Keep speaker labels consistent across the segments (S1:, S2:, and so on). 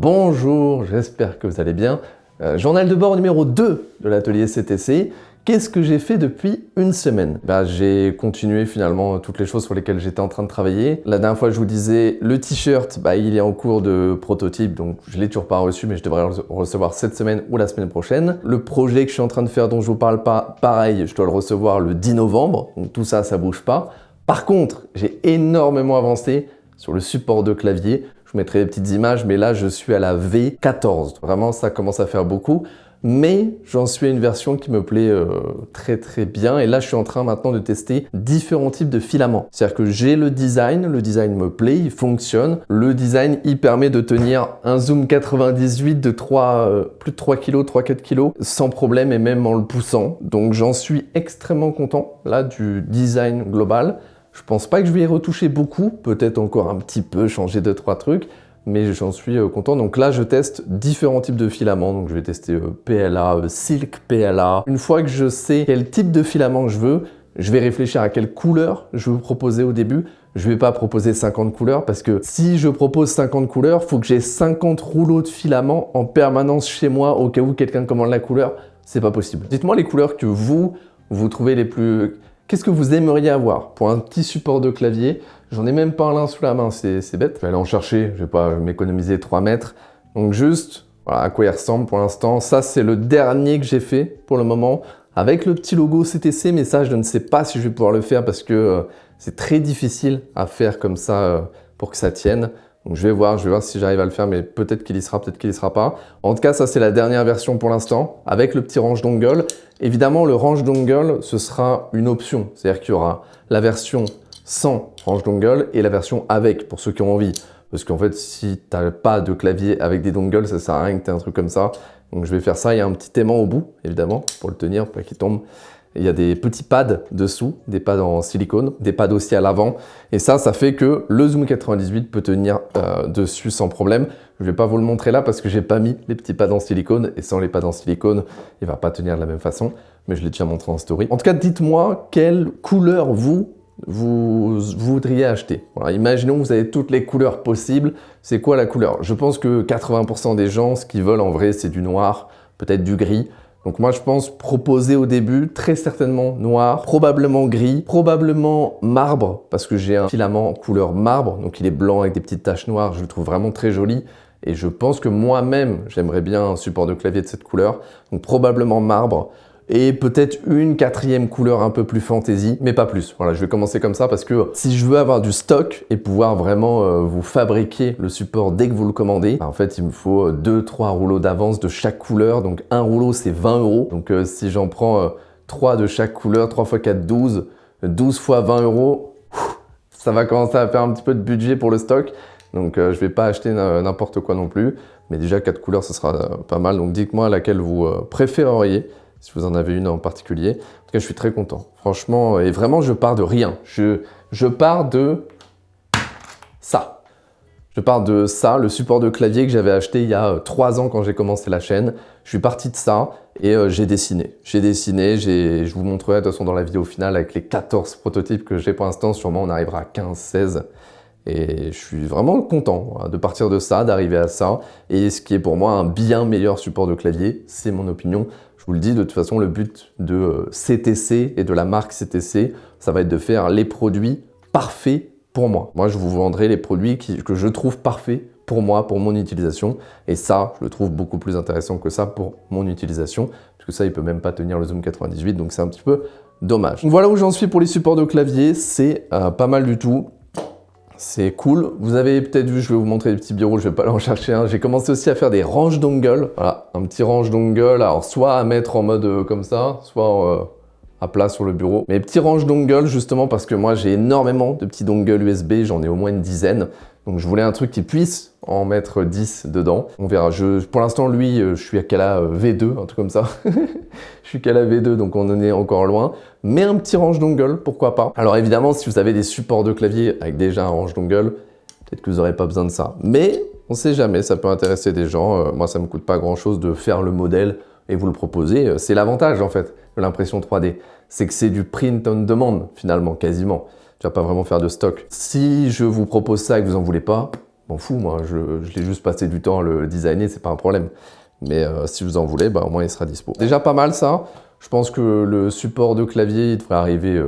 S1: Bonjour, j'espère que vous allez bien. Journal de bord numéro 2 de l'atelier CTC. Qu'est-ce que j'ai fait depuis une semaine? J'ai continué finalement toutes les choses sur lesquelles j'étais en train de travailler. La dernière fois, je vous disais, le t-shirt, il est en cours de prototype, donc je l'ai toujours pas reçu, mais je devrais le recevoir cette semaine ou la semaine prochaine. Le projet que je suis en train de faire, dont je vous parle pas, pareil, je dois le recevoir le 10 novembre, donc tout ça, ça bouge pas. Par contre, j'ai énormément avancé sur le support de clavier. Je vous mettrai des petites images, mais là, je suis à la V14. Vraiment, ça commence à faire beaucoup. Mais j'en suis à une version qui me plaît très bien. Et là, je suis en train maintenant de tester différents types de filaments. C'est-à-dire que j'ai le design me plaît, il fonctionne. Le design, il permet de tenir un zoom 98 de plus de 3 kg, 3-4 kg, sans problème et même en le poussant. Donc j'en suis extrêmement content, là, du design global. Je pense pas que je vais y retoucher beaucoup, peut-être encore un petit peu, changer 2-3 trucs, mais j'en suis content. Donc là, je teste différents types de filaments. Donc je vais tester PLA, Silk PLA. Une fois que je sais quel type de filament je veux, je vais réfléchir à quelle couleur je veux proposer au début. Je vais pas proposer 50 couleurs parce que si je propose 50 couleurs, il faut que j'ai 50 rouleaux de filaments en permanence chez moi au cas où quelqu'un commande la couleur. C'est pas possible. Dites-moi les couleurs que vous trouvez les plus... Qu'est-ce que vous aimeriez avoir pour un petit support de clavier? J'en ai même pas un sous la main, c'est bête. Je vais aller en chercher, je vais pas m'économiser 3 mètres. Donc juste, voilà à quoi il ressemble pour l'instant. Ça, c'est le dernier que j'ai fait pour le moment, avec le petit logo CTC, mais ça, je ne sais pas si je vais pouvoir le faire parce que c'est très difficile à faire comme ça pour que ça tienne. Donc je vais voir si j'arrive à le faire, mais peut-être qu'il y sera, peut-être qu'il y sera pas. En tout cas, ça c'est la dernière version pour l'instant, avec le petit range dongle. Évidemment, le range dongle, ce sera une option. C'est-à-dire qu'il y aura la version sans range dongle et la version avec, pour ceux qui ont envie. Parce qu'en fait, si tu n'as pas de clavier avec des dongles, ça sert à rien que tu aies un truc comme ça. Donc je vais faire ça. Il y a un petit aimant au bout, évidemment, pour le tenir, pour pas qu'il tombe. Il y a des petits pads dessous, des pads en silicone, des pads aussi à l'avant. Et ça fait que le Zoom 98 peut tenir dessus sans problème. Je vais pas vous le montrer là parce que j'ai pas mis les petits pads en silicone. Et sans les pads en silicone, il va pas tenir de la même façon. Mais je l'ai déjà montré en story. En tout cas, dites-moi quelle couleur vous voudriez acheter. Voilà, imaginons que vous avez toutes les couleurs possibles. C'est quoi la couleur? Je pense que 80% des gens, ce qu'ils veulent en vrai, c'est du noir, peut-être du gris. Donc moi, je pense proposer au début, très certainement noir, probablement gris, probablement marbre, parce que j'ai un filament en couleur marbre, donc il est blanc avec des petites taches noires, je le trouve vraiment très joli. Et je pense que moi-même, j'aimerais bien un support de clavier de cette couleur, donc probablement marbre. Et peut-être une 4e couleur un peu plus fantasy, mais pas plus. Voilà, je vais commencer comme ça parce que si je veux avoir du stock et pouvoir vraiment vous fabriquer le support dès que vous le commandez, en fait, il me faut 2-3 rouleaux d'avance de chaque couleur. Donc un rouleau, c'est 20 €. Donc si j'en prends 3 de chaque couleur, 3 x 4, 12. 12 fois 20 €, ça va commencer à faire un petit peu de budget pour le stock. Donc je vais pas acheter n'importe quoi non plus. Mais déjà 4 couleurs, ce sera pas mal. Donc dites-moi laquelle vous préféreriez, si vous en avez une en particulier. En tout cas, je suis très content. Franchement, et vraiment, je pars de rien. Je pars de ça. Je pars de ça, le support de clavier que j'avais acheté il y a 3 ans quand j'ai commencé la chaîne. Je suis parti de ça et j'ai dessiné. Je vous montrerai de toute façon dans la vidéo finale avec les 14 prototypes que j'ai pour l'instant. Sûrement, on arrivera à 15, 16. Et je suis vraiment content de partir de ça, d'arriver à ça. Et ce qui est pour moi un bien meilleur support de clavier, c'est mon opinion. Je vous le dis, de toute façon, le but de CTC et de la marque CTC, ça va être de faire les produits parfaits pour moi. Moi, je vous vendrai les produits que je trouve parfaits pour moi, pour mon utilisation. Et ça, je le trouve beaucoup plus intéressant que ça pour mon utilisation. Parce que ça, il peut même pas tenir le Zoom 98, donc c'est un petit peu dommage. Donc voilà où j'en suis pour les supports de clavier. C'est pas mal du tout. C'est cool. Vous avez peut-être vu, je vais vous montrer les petits bureaux, je vais pas aller en chercher un. J'ai commencé aussi à faire des ranges dongle. Voilà, un petit range dongle. Alors, soit à mettre en mode comme ça, soit à plat sur le bureau. Mais petits ranges dongle, justement, parce que moi, j'ai énormément de petits dongles USB. J'en ai au moins une dizaine. Donc, je voulais un truc qui puisse en mettre 10 dedans. On verra. Pour l'instant, lui, je suis à Kala V2, un truc comme ça. Je suis Kala V2, donc on en est encore loin. Mais un petit range dongle, pourquoi pas. Alors évidemment, si vous avez des supports de clavier avec déjà un range dongle, peut-être que vous n'aurez pas besoin de ça. Mais on ne sait jamais, ça peut intéresser des gens. Moi, ça ne me coûte pas grand-chose de faire le modèle et vous le proposer. C'est l'avantage, en fait, de l'impression 3D. C'est que c'est du print on demand, finalement, quasiment. Tu vas pas vraiment faire de stock. Si je vous propose ça et que vous en voulez pas, m'en fous, moi, je l'ai juste passé du temps à le designer, c'est pas un problème. Mais si vous en voulez, bah, au moins il sera dispo. Déjà pas mal ça. Je pense que le support de clavier il devrait arriver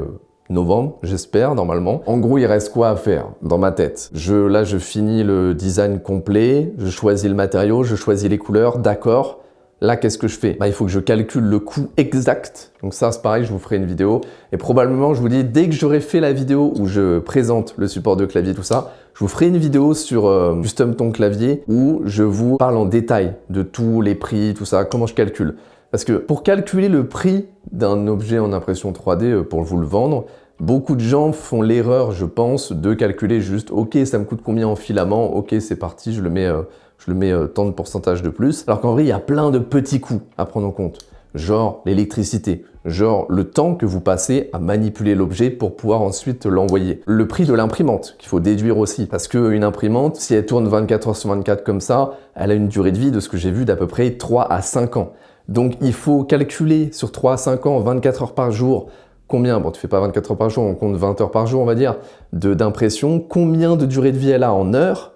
S1: novembre, j'espère, normalement. En gros, il reste quoi à faire dans ma tête? Là, je finis le design complet, je choisis le matériau, je choisis les couleurs, d'accord. Là, qu'est-ce que je fais? Bah, il faut que je calcule le coût exact. Donc ça, c'est pareil, je vous ferai une vidéo. Et probablement, je vous dis, dès que j'aurai fait la vidéo où je présente le support de clavier, tout ça, je vous ferai une vidéo sur Custom ton clavier où je vous parle en détail de tous les prix, tout ça, comment je calcule. Parce que pour calculer le prix d'un objet en impression 3D pour vous le vendre, beaucoup de gens font l'erreur, je pense, de calculer juste « Ok, ça me coûte combien en filament? Ok, c'est parti, je le mets tant de pourcentage de plus. » Alors qu'en vrai, il y a plein de petits coûts à prendre en compte. Genre l'électricité, genre le temps que vous passez à manipuler l'objet pour pouvoir ensuite l'envoyer. Le prix de l'imprimante qu'il faut déduire aussi. Parce qu'une imprimante, si elle tourne 24 heures sur 24 comme ça, elle a une durée de vie de ce que j'ai vu d'à peu près 3 à 5 ans. Donc il faut calculer sur 3 à 5 ans, 24 heures par jour, combien, bon tu fais pas 24 heures par jour, on compte 20 heures par jour on va dire, d'impression, combien de durée de vie elle a en heures,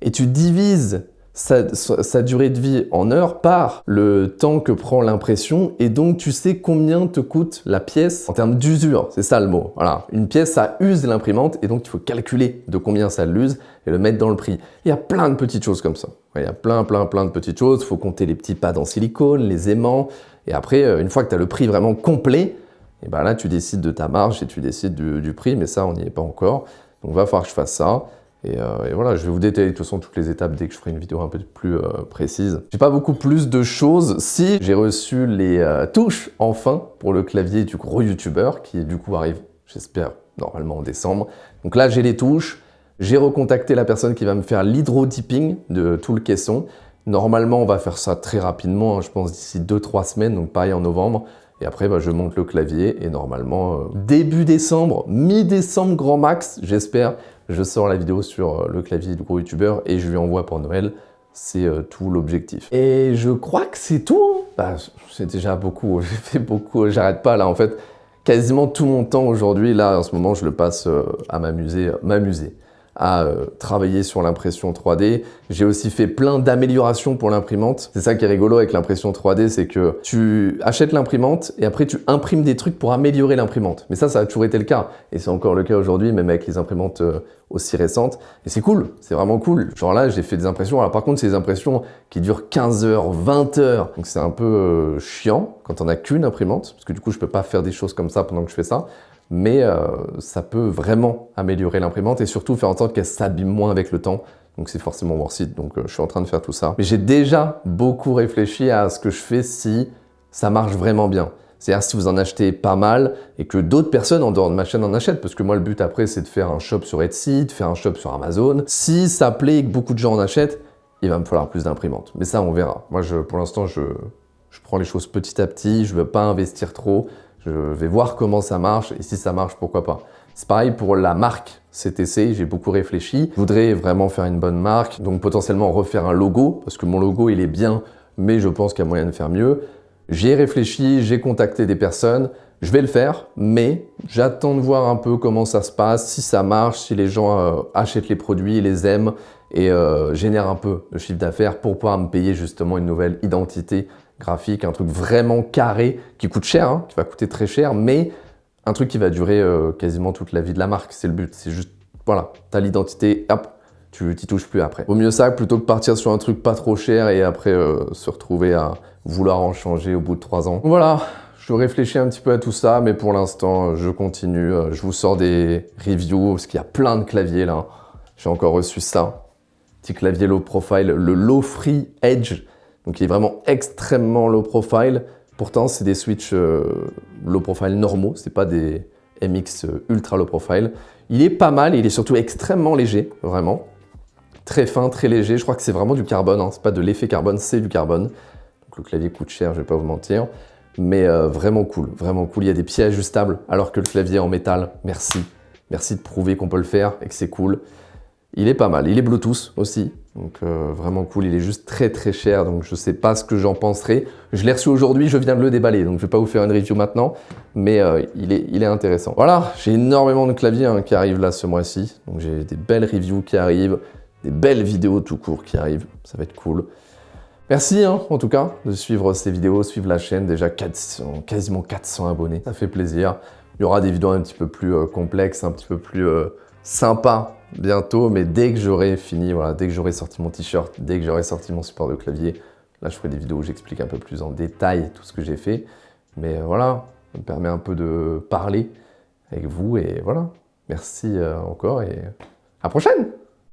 S1: et tu divises sa durée de vie en heures par le temps que prend l'impression, et donc tu sais combien te coûte la pièce en termes d'usure, c'est ça le mot. Voilà, une pièce ça use l'imprimante, et donc il faut calculer de combien ça l'use et le mettre dans le prix. Il y a plein de petites choses comme ça. Il y a plein de petites choses, il faut compter les petits pads en silicone, les aimants, et après, une fois que tu as le prix vraiment complet, et ben là tu décides de ta marge et tu décides du prix, mais ça on n'y est pas encore. Donc il va falloir que je fasse ça. Et voilà, je vais vous détailler de toute façon toutes les étapes dès que je ferai une vidéo un peu plus précise. J'ai pas beaucoup plus de choses. Si j'ai reçu les touches enfin pour le clavier du gros youtubeur qui du coup arrive, j'espère, normalement en décembre. Donc là j'ai les touches. J'ai recontacté la personne qui va me faire l'hydro-dipping de tout le caisson. Normalement on va faire ça très rapidement, hein, je pense d'ici 2-3 semaines, donc pareil en novembre. Et après, bah, je monte le clavier et normalement, début décembre, mi-décembre grand max, j'espère, je sors la vidéo sur le clavier du gros youtubeur et je lui envoie pour Noël. C'est tout l'objectif. Et je crois que c'est tout. Bah, c'est déjà beaucoup, j'ai fait beaucoup, j'arrête pas là en fait. Quasiment tout mon temps aujourd'hui, là en ce moment, je le passe à m'amuser, à travailler sur l'impression 3D. J'ai aussi fait plein d'améliorations pour l'imprimante. C'est ça qui est rigolo avec l'impression 3D, c'est que tu achètes l'imprimante et après tu imprimes des trucs pour améliorer l'imprimante. Mais ça a toujours été le cas. Et c'est encore le cas aujourd'hui, même avec les imprimantes aussi récentes. Et c'est cool, c'est vraiment cool. Genre là, j'ai fait des impressions. Alors par contre, c'est des impressions qui durent 15 heures, 20 heures. Donc c'est un peu chiant quand on n'a qu'une imprimante. Parce que du coup, je peux pas faire des choses comme ça pendant que je fais ça. Mais ça peut vraiment améliorer l'imprimante et surtout faire en sorte qu'elle s'abîme moins avec le temps. Donc c'est forcément worth it, donc je suis en train de faire tout ça. Mais j'ai déjà beaucoup réfléchi à ce que je fais si ça marche vraiment bien. C'est-à-dire si vous en achetez pas mal et que d'autres personnes en dehors de ma chaîne en achètent, parce que moi le but après c'est de faire un shop sur Etsy, de faire un shop sur Amazon. Si ça plaît et que beaucoup de gens en achètent, il va me falloir plus d'imprimantes. Mais ça on verra. Moi pour l'instant je prends les choses petit à petit, je ne veux pas investir trop. Je vais voir comment ça marche et si ça marche, pourquoi pas. C'est pareil pour la marque CTC, j'ai beaucoup réfléchi. Je voudrais vraiment faire une bonne marque, donc potentiellement refaire un logo, parce que mon logo il est bien, mais je pense qu'il y a moyen de faire mieux. J'ai réfléchi, j'ai contacté des personnes, je vais le faire, mais j'attends de voir un peu comment ça se passe, si ça marche, si les gens achètent les produits, les aiment et génèrent un peu de chiffre d'affaires pour pouvoir me payer justement une nouvelle identité graphique, un truc vraiment carré qui coûte cher, hein, qui va coûter très cher, mais un truc qui va durer quasiment toute la vie de la marque. C'est le but, c'est juste, voilà, t'as l'identité, hop, tu t'y touches plus après. Vaut mieux ça plutôt que partir sur un truc pas trop cher et après se retrouver à vouloir en changer au bout de 3 ans. Voilà, je réfléchis un petit peu à tout ça, mais pour l'instant, je continue. Je vous sors des reviews, parce qu'il y a plein de claviers là. J'ai encore reçu ça. Petit clavier low profile, le Low Free Edge. Donc il est vraiment extrêmement low profile. Pourtant, c'est des switches low profile normaux, c'est pas des MX ultra low profile. Il est pas mal, il est surtout extrêmement léger, vraiment. Très fin, très léger. Je crois que c'est vraiment du carbone, hein. C'est pas de l'effet carbone, c'est du carbone. Donc le clavier coûte cher, je vais pas vous mentir. Mais vraiment cool, vraiment cool. Il y a des pieds ajustables, alors que le clavier est en métal. Merci. Merci de prouver qu'on peut le faire et que c'est cool. Il est pas mal. Il est Bluetooth aussi. Donc vraiment cool, il est juste très cher, donc je sais pas ce que j'en penserai. Je l'ai reçu aujourd'hui, je viens de le déballer, donc je vais pas vous faire une review maintenant, mais il est intéressant. Voilà, j'ai énormément de claviers qui arrivent là ce mois-ci, donc j'ai des belles reviews qui arrivent. des belles vidéos tout court qui arrivent, ça va être cool. Merci hein, en tout cas de suivre ces vidéos, suivre la chaîne, déjà quasiment 400 abonnés, ça fait plaisir. Il y aura des vidéos un petit peu plus complexes, un petit peu plus sympas bientôt, mais dès que j'aurai fini, voilà, dès que j'aurai sorti mon t-shirt, dès que j'aurai sorti mon support de clavier, là je ferai des vidéos où j'explique un peu plus en détail tout ce que j'ai fait. Mais voilà, ça me permet un peu de parler avec vous et voilà. Merci encore et à la prochaine!